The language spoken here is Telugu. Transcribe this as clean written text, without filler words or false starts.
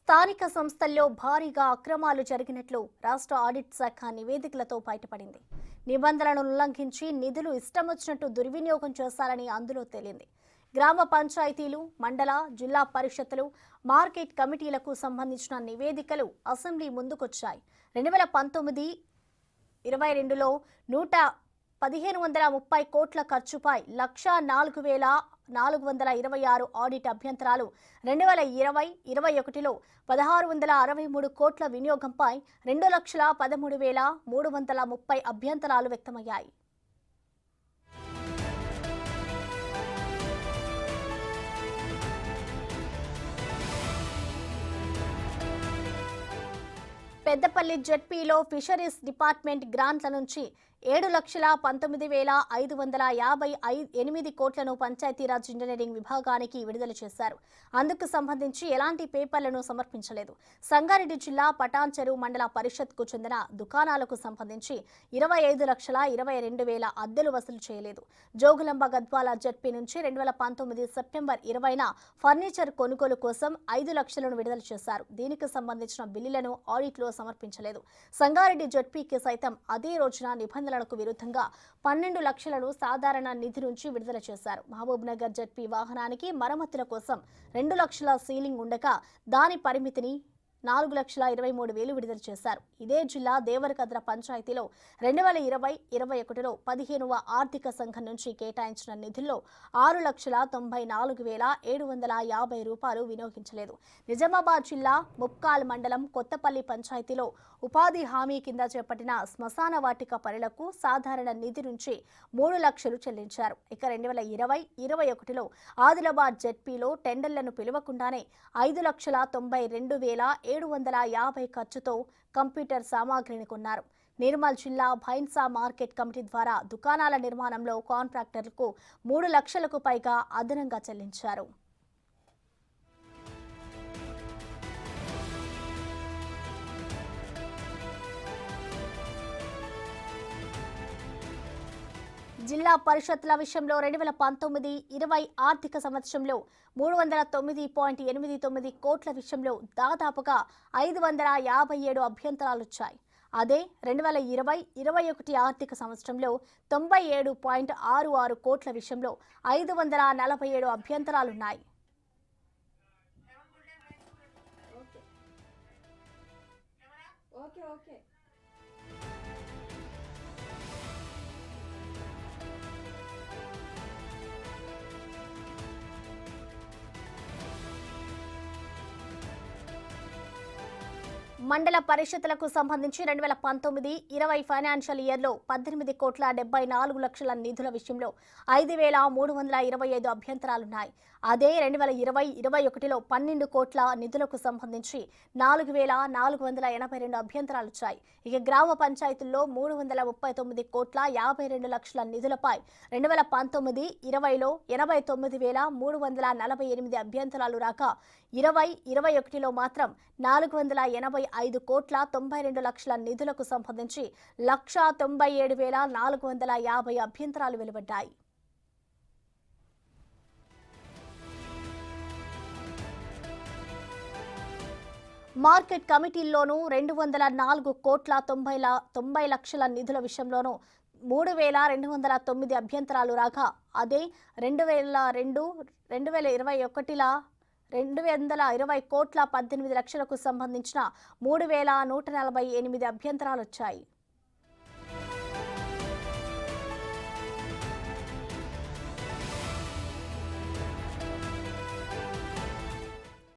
స్థానిక సంస్థల్లో భారీగా అక్రమాలు జరిగినట్లు రాష్ట్ర ఆడిట్ శాఖ నివేదికలతో బయటపడింది. నిబంధనలను ఉల్లంఘించి నిధులు ఇష్టమొచ్చినట్టు దుర్వినియోగం చేశారని అందులో తేలింది. గ్రామ పంచాయతీలు, మండల, జిల్లా పరిషత్తులు, మార్కెట్ కమిటీలకు సంబంధించిన నివేదికలు అసెంబ్లీ ముందుకొచ్చాయి. 2019-22లో 1,130 కోట్ల ఖర్చుపై 1,04,426 ఆడిట్ అభ్యంతరాలు, 2020-21లో 1,663 కోట్ల వినియోగంపై 2,13,330 అభ్యంతరాలు వ్యక్తమయ్యాయి. పెద్దపల్లి జెడ్పీలో ఫిషరీస్ డిపార్ట్మెంట్ గ్రాంట్ల నుంచి 7,19,558 కోట్లను పంచాయతీరాజ్ ఇంజనీరింగ్ విభాగానికి విడుదల చేశారు. అందుకు సంబంధించి ఎలాంటి పేపర్లను సమర్పించలేదు. సంగారెడ్డి జిల్లా పటాన్చెరు మండల పరిషత్కు చెందిన దుకాణాలకు సంబంధించి 25,22,000 అద్దెలు వసూలు చేయలేదు. జోగులాంబ గద్వాల జెడ్పీ నుంచి 2019 సెప్టెంబర్ 20న ఫర్నిచర్ కొనుగోలు కోసం 5 లక్షలను విడుదల చేశారు. దీనికి సంబంధించిన బిల్లులను ఆడిట్లో సమర్పించలేదు. సంగారెడ్డి జెడ్పీకి సైతం అదే రోజున నిబంధనలకు విరుద్ధంగా 12 లక్షలను సాధారణ నిధి నుంచి విడుదల చేశారు. మహబూబ్ నగర్ జెడ్పీ వాహనానికి మరమ్మతుల కోసం 2 లక్షల సీలింగ్ ఉండగా దాని పరిమితిని 4,23,000 విడుదల చేశారు. ఇదే జిల్లా దేవరకద్ర పంచాయతీలో 2020-21లో 15వ ఆర్థిక సంఘం నుంచి కేటాయించిన నిధుల్లో 6,94,750 వినియోగించలేదు. నిజామాబాద్ జిల్లా ముప్కాల్ మండలం కొత్తపల్లి పంచాయతీలో ఉపాధి హామీ కింద చేపట్టిన శ్మశాన వాటిక పనులకు సాధారణ నిధి నుంచి 3 లక్షలు చెల్లించారు. ఇక 2020-21లో ఆదిలాబాద్ జెడ్పీలో టెండర్లను పిలవకుండానే 5,92,750 ఖర్చుతో కంప్యూటర్ సామాగ్రిని కొన్నారు. నిర్మల్ జిల్లా భైన్సా మార్కెట్ కమిటీ ద్వారా దుకాణాల నిర్మాణంలో కాంట్రాక్టర్లకు 3 లక్షలకు పైగా అదనంగా చెల్లించారు. జిల్లా పరిషత్ల విషయంలో 2019-20 ఆర్థిక సంవత్సరంలో 309.89 కోట్ల విషయంలో దాదాపుగా 557 అభ్యంతరాలు వచ్చాయి. అదే 2020-21 ఆర్థిక సంవత్సరంలో 97.66 కోట్ల విషయంలో 547 అభ్యంతరాలున్నాయి. మండల పరిషత్లకు సంబంధించి 2019-20 ఫైనాన్షియల్ ఇయర్లో 18,74,00,000 నిధుల విషయంలో 5,325 అభ్యంతరాలున్నాయి. అదే 2020-21లో 12 కోట్ల నిధులకు సంబంధించి 4,482 అభ్యంతరాలు వచ్చాయి. ఇక గ్రామ పంచాయతీల్లో 339,52,00,000 నిధులపై 2019-20లో 89,348 అభ్యంతరాలు రాగా 2021లో మాత్రం 485,92,00,000 నిధులకు సంబంధించి 1,97,450 అభ్యంతరాలు వెలువడ్డాయి. మార్కెట్ కమిటీల్లోనూ 204,90,00,000 నిధుల విషయంలోనూ 3,209 అభ్యంతరాలు రాగా అదే 2021ల 220 కోట్ల 18 లక్షలకు సంబంధించిన 3,148 అభ్యంతరాలు వచ్చాయి.